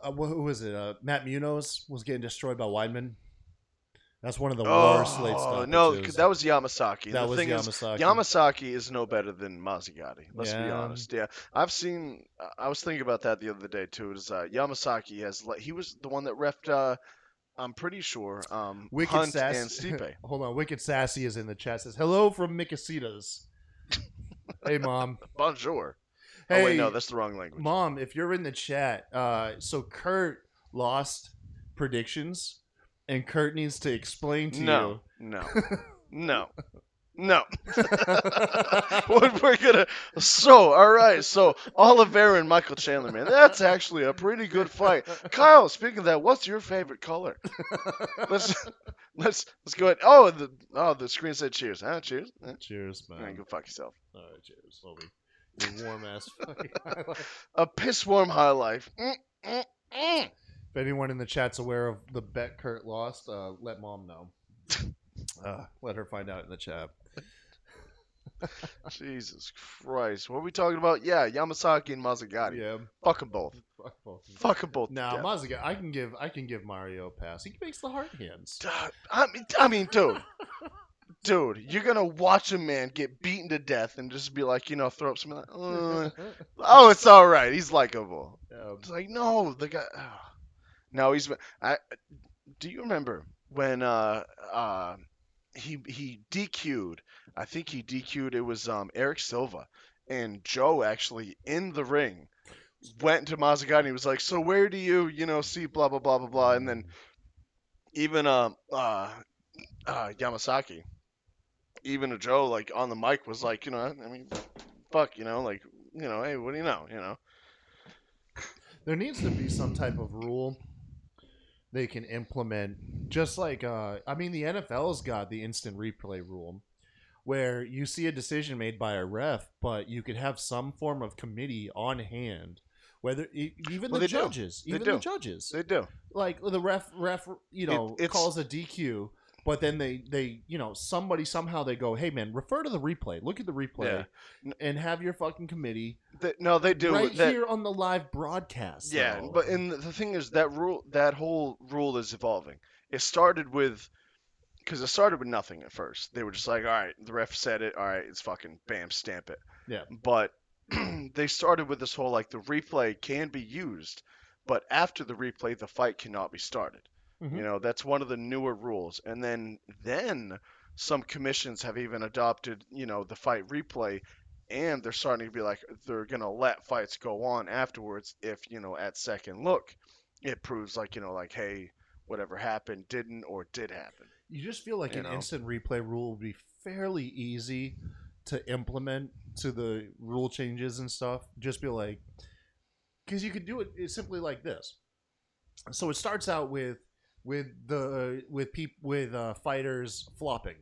who was it? Matt Munoz was getting destroyed by Weidman. That's one of the worst late stoppages. No, that was Yamasaki. That The was thing Yamasaki. is, Yamasaki is no better than Mazzagatti. Let's be Yeah. honest. Yeah, I've seen. I was thinking about that the other day too. Is Yamasaki he was the one that refed. I'm pretty sure. Wicked Hunt Sassy. and Stipe. Hold on, Wicked Sassy is in the chat. Says hello from Mikasitas. Hey, mom. Bonjour. Hey, Oh wait, no, that's the wrong language. Mom, if you're in the chat, so Kurt lost predictions, and Kurt needs to explain to No, no, no. We're gonna. So, all right. So, Oliveira and Michael Chandler, man, that's actually a pretty good fight. Kyle, speaking of that, what's your favorite color? Let's go ahead. The screen said cheers. Huh? Cheers. Cheers, All right, man. go fuck yourself. All right, cheers. Slowly. Your warm ass fucking highlight. A piss warm high life. If anyone in the chat's aware of the bet Kurt lost, let mom know. Let her find out in the chat. Jesus Christ, what are we talking about? Yeah, Yamasaki and Mazzagatti. Yeah, Fuck them both. fuck both. of them. Fuck them both. Now, to death. Mazzagatti, I can give Mario a pass. He makes the hard hands. I mean, dude, you're gonna watch a man get beaten to death and just be like, throw up something like, oh, it's all right. He's likable. It's like, no, the guy. Oh. No, do you remember when he DQ'd? I think he DQ'd. It was Eric Silva, and Joe actually in the ring went to Mazzagatti and he was like, so where do you see blah blah blah blah blah, and then even Yamasaki, even a Joe like on the mic was like, I mean, fuck, hey, what do you know, There needs to be some type of rule they can implement, just like the NFL's got the instant replay rule, where you see a decision made by a ref, but you could have some form of committee on hand, whether even Well, the they do. judges, They even do. the judges, They do. like the ref, It's- calls a DQ. But then they somebody somehow they go, hey man, refer to the replay, look at the replay, and have your fucking committee No, they do. right that, here on the live broadcast. Yeah, though. but the thing is that whole rule is evolving. It started with nothing at first. They were just like, all right, the ref said it. All right, it's fucking bam, stamp it. Yeah. But they started with this whole like the replay can be used, but after the replay, the fight cannot be started. Mhm. That's one of the newer rules. And then some commissions have even adopted, the fight replay, and they're starting to be like they're gonna let fights go on afterwards if at second look it proves like hey, whatever happened didn't or did happen. You just feel like You an know? instant replay rule would be fairly easy to implement to the rule changes and stuff. Just be like, because you could do it simply like this. So it starts out with fighters flopping,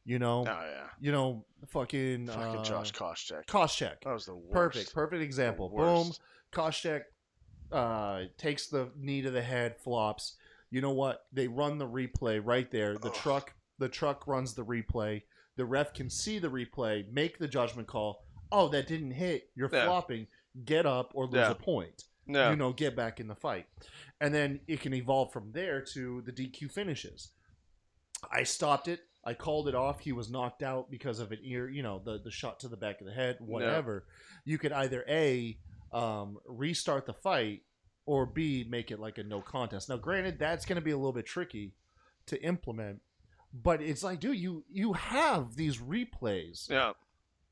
you know, Oh yeah. fucking Fucking Josh Koscheck. Koscheck. That was the worst. Perfect example. The Boom, worst. Koscheck takes the knee to the head, flops. You know what? They run the replay right there. The truck runs the replay. The ref can see the replay, make the judgment call. Oh, that didn't hit. You're Yeah. flopping. Get up or lose Yeah. a point. Yeah. Get back in the fight. And then it can evolve from there to the DQ finishes. I stopped it. I called it off. He was knocked out because of an ear, the shot to the back of the head, whatever. You could either A, restart the fight, or B, make it like a no contest. Now, granted, that's going to be a little bit tricky to implement, but it's like, dude, you have these replays Yeah.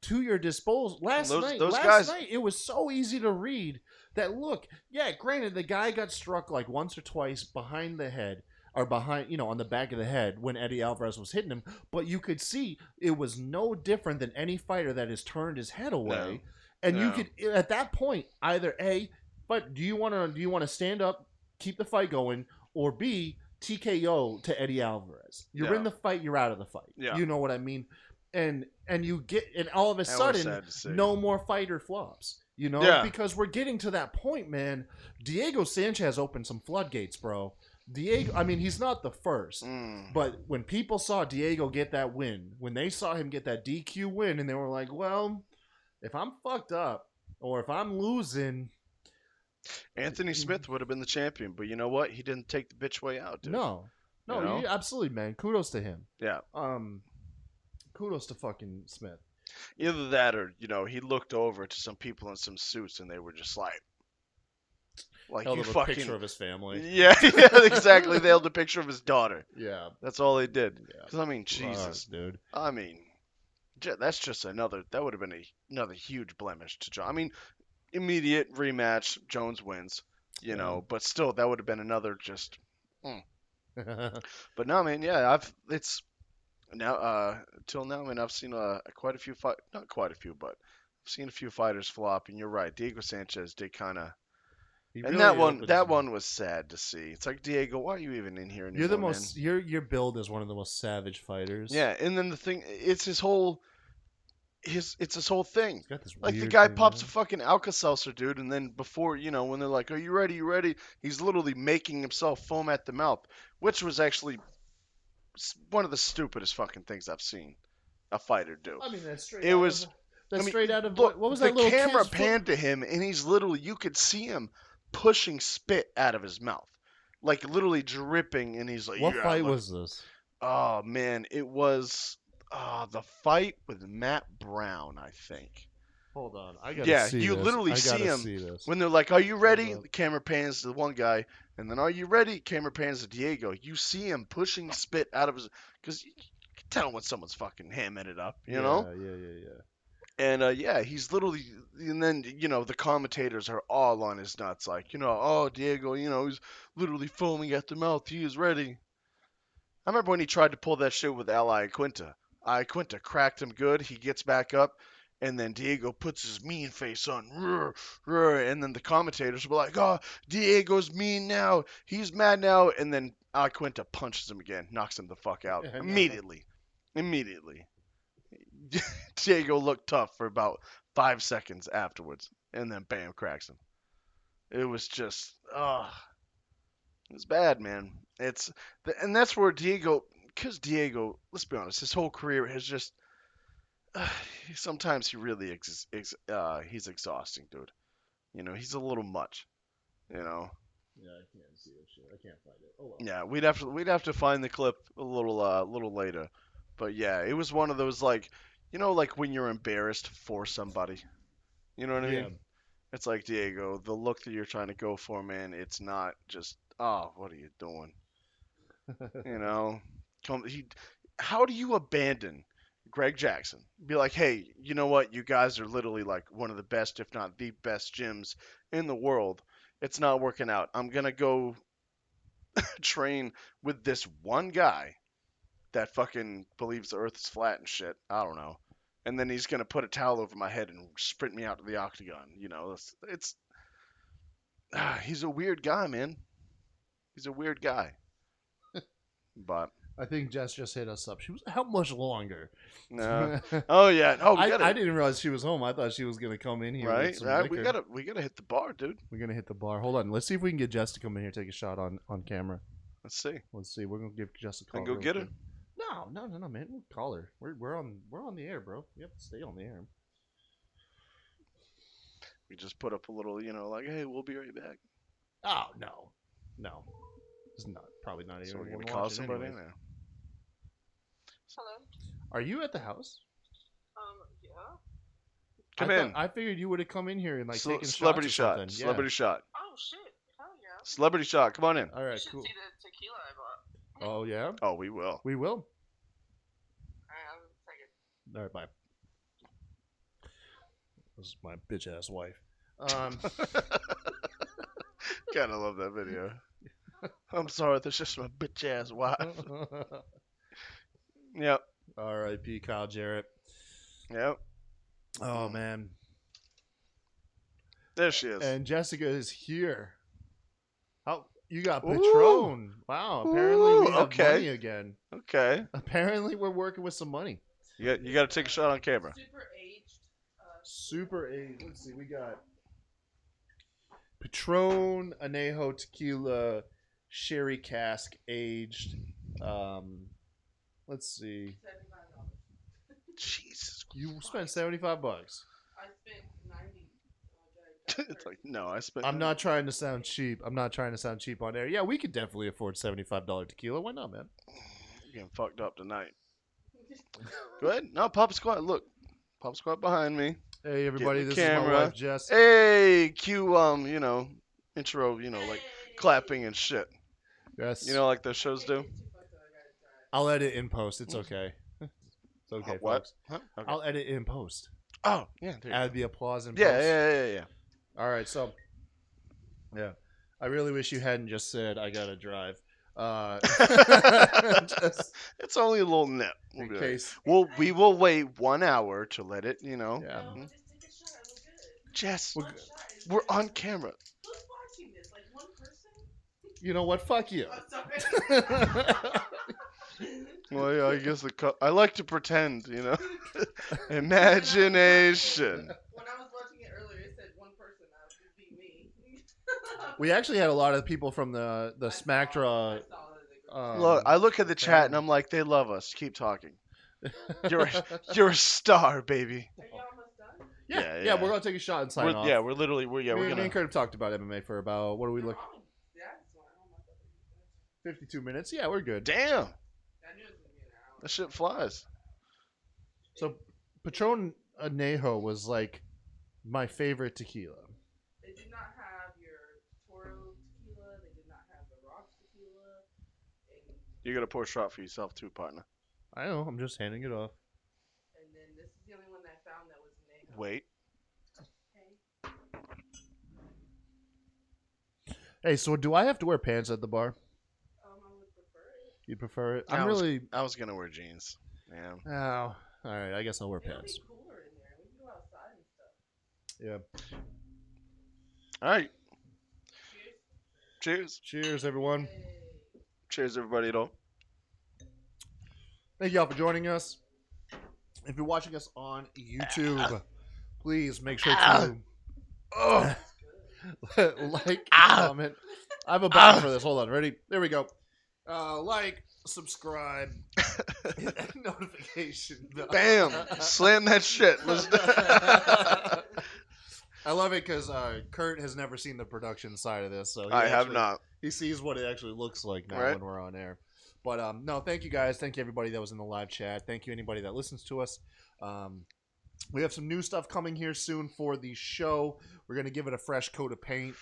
to your disposal. Last Those night, it was so easy to read that, look, yeah, granted, the guy got struck like once or twice behind the head, or behind, on the back of the head when Eddie Alvarez was hitting him, but you could see it was no different than any fighter that has turned his head away. And you could, at that point, either A, but do you want to stand up, keep the fight going, or B, TKO to Eddie Alvarez? You're in the fight, you're out of the fight. Yeah. You know what I mean? And all of a That was sudden, sad to see. no more fighter flops. Yeah. Because we're getting to that point, man. Diego Sanchez opened some floodgates, bro. He's not the first, but when people saw Diego get that win, when they saw him get that DQ win, and they were like, well, if I'm fucked up or if I'm losing, Anthony Smith would have been the champion, but you know what? He didn't take the bitch way out, dude. no, You know? absolutely, man. Kudos to him. Yeah. Kudos to fucking Smith. Either that or, he looked over to some people in some suits and they were just like Held you up a fucking picture of his family. Yeah, exactly. They held a picture of his daughter. Yeah, That's all they did. yeah. Because Jesus, dude. That's just that would have been another huge blemish to John. Immediate rematch, Jones wins, but still that would have been another just. But no, man, yeah, it's now till now, man, I've seen quite a few not quite a few, but I've seen a few fighters flop, and you're right, Diego Sanchez did kind of. And that one was sad to see. It's like, Diego, why are you even in here anymore? You're the most. Your build is one of the most savage fighters. Yeah, and then the thing, it's his whole thing. He's got this Like the weird guy thing, pops a man. fucking Alka-Seltzer, dude, and then before, when they're like, "Are you ready? You ready?" He's literally making himself foam at the mouth, which was actually one of the stupidest fucking things I've seen a fighter do. That's straight. That's straight out of look, what was the that little camera kid's panned to him, and he's literally, you could see him pushing spit out of his mouth, like literally dripping, and he's like, What "Yeah, fight look." was this? Oh man, it was the fight with Matt Brown, I think. Hold on, I gotta Yeah, see you this. literally I see gotta him see this. when they're like, "Are you ready?" up. The camera pans to the one guy, and then, "Are you ready?" Camera pans to Diego. You see him pushing spit out of his, because you can tell when someone's fucking hamming it up, you know? Yeah. And yeah, he's literally, and then the commentators are all on his nuts, like, "Oh, Diego, he's literally foaming at the mouth. He is ready." I remember when he tried to pull that shit with Ally Quinta. Quinta cracked him good. He gets back up, and then Diego puts his mean face on. And then the commentators were like, "Oh, Diego's mean now. He's mad now." And then Quinta punches him again, knocks him the fuck out. Yeah, I know. Immediately. Diego looked tough for about 5 seconds afterwards, and then bam, cracks him. It was just, it was bad, man. And that's where Diego, because Diego, let's be honest, his whole career has just, sometimes he really he's exhausting, dude. He's a little much. Yeah, I can't see that shit. I can't find it. Oh well. Yeah, we'd have to find the clip a little later. But yeah, it was one of those, like, like when you're embarrassed for somebody. You know what I Yeah. mean? It's like, Diego, the look that you're trying to go for, man, it's not just, "Oh, what are you doing?" How do you abandon Greg Jackson? Be like, "Hey, you know what? You guys are literally like one of the best, if not the best gyms in the world. It's not working out. I'm gonna go train with this one guy that fucking believes the Earth is flat and shit. I don't know. And then he's gonna put a towel over my head and sprint me out to the octagon. You know, he's a weird guy, man. He's a weird guy. But I think Jess just hit us up. She was how much longer? no. Oh yeah. Oh, we gotta. I didn't realize she was home. I thought she was gonna come in here. Right. With some Right. liquor. We gotta hit the bar, dude. We're gonna hit the bar. Hold on. Let's see if we can get Jess to come in here, take a shot on camera. Let's see. Let's see. We're gonna give Jess a call. And go real get her. quick. No, man. We'll call her. We're on the air, bro. You have to stay on the air. We just put up a little, you know, like, hey, we'll be right back. Oh no. It's not probably not even. So we're gonna gonna call watch it somebody anyways. now. Hello. Are you at the house? Yeah. Come I in. thought- I figured you would have come in here and like taken Celebrity shots or shot. something. Yeah. Celebrity shot. Oh shit. Hell yeah. Celebrity shot. Come on in. All You right, should cool. see the tequila I bought. Oh yeah, Oh, we will. we will. Alright, I'll take it. All right, bye. This is my bitch ass wife. Gotta love that video. I'm sorry, that's just my bitch ass wife. Yep. R.I.P. Kyle Jarrett. Yep. Oh man, There she is. and Jessica is here. How you got Ooh. Patron? Wow. Apparently we Ooh, have okay. money again. Okay. Apparently we're working with some money. You got to take a shot on camera. Super aged. Super A. Let's see. We got Patron, Anejo Tequila, Sherry Cask aged. Let's see. $75. Jesus. You spent $75. I spent 90. It's like, no, I spent. I'm not trying to sound cheap. I'm not trying to sound cheap on air. Yeah, we could definitely afford $75 tequila. Why not, man? You're getting fucked up tonight. Go ahead. No, Papa Squat. Look. Papa Squat behind me. Hey, everybody. the This is my camera. wife, Jess. Hey, cue, you know, intro, you know, like clapping and shit. Yes. You know, like those shows do. I'll edit in post. It's okay. It's okay, What? folks. Huh? Okay. I'll edit in post. Oh, yeah. There you Add the applause in go. Yeah, post. yeah. All right, so yeah, I really wish you hadn't just said I gotta drive. Just It's only a little nip. We'll in be all right. case. We will wait 1 hour to let it, you know. Yeah. No, just take a shot. We're good. Jess, We're One good. shot is we're good. on camera. Who's watching this? Like one person? You know what? Fuck you. Oh, sorry. Well, yeah, I guess I like to pretend, you know. Imagination. When I was watching it earlier, it said one person. That would be me. We actually had a lot of people from the Smack Draw. I saw it as a group. Look, I look at the chat and I'm like, they love us. Keep talking. You're a star, baby. Are you almost done? Yeah, we're gonna take a shot and sign off. We're literally we're me gonna. and Kurt have talked about MMA for about what do we look? Oh, yeah, that's one. Oh my God. 52 minutes. Yeah, we're good. Damn, I knew it was gonna be an hour. that shit flies. So Patron Anejo was like my favorite tequila. They did not have your Toro tequila. They did not have the Rocks tequila. And, You gotta pour a shot for yourself too, partner. I know. I'm just handing it off. and then this is the only one that I found that was Anejo. Wait. Okay. Hey, so do I have to wear pants at the bar? I would prefer it. You prefer it? I I'm was- really. I was gonna wear jeans. Yeah. Oh, all right. I guess I'll wear It'll pants. be cooler in there. We can go outside and stuff. Yeah. All right. Cheers. Cheers. Cheers, everyone. Hey. Cheers, everybody. Though. Thank y'all for joining us. If you're watching us on YouTube, please make sure to Oh. like, comment. I have a button for this. Hold on. Ready? There we go. Like, subscribe, hit that notification bell. Bam! Slam that shit. Let's. I love it because Kurt has never seen the production side of this, so I have not. He sees what it actually looks like now Right. when we're on air. But no, thank you guys. Thank you everybody that was in the live chat. Thank you anybody that listens to us. We have some new stuff coming here soon for the show. We're gonna give it a fresh coat of paint.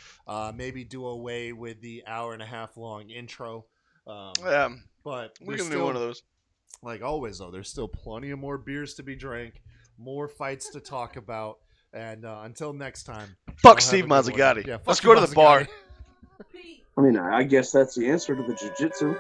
Maybe do away with the hour-and-a-half long intro. Yeah, But we there's can do still, one of those. like always, though, there's still plenty of more beers to be drank, more fights to talk about, and until next time. Fuck y'all have Steve a good one. Mazzagatti. Yeah, fuck Let's Steve go to the bar. Mazzagatti. Pete. I mean, I guess that's the answer to the jujitsu.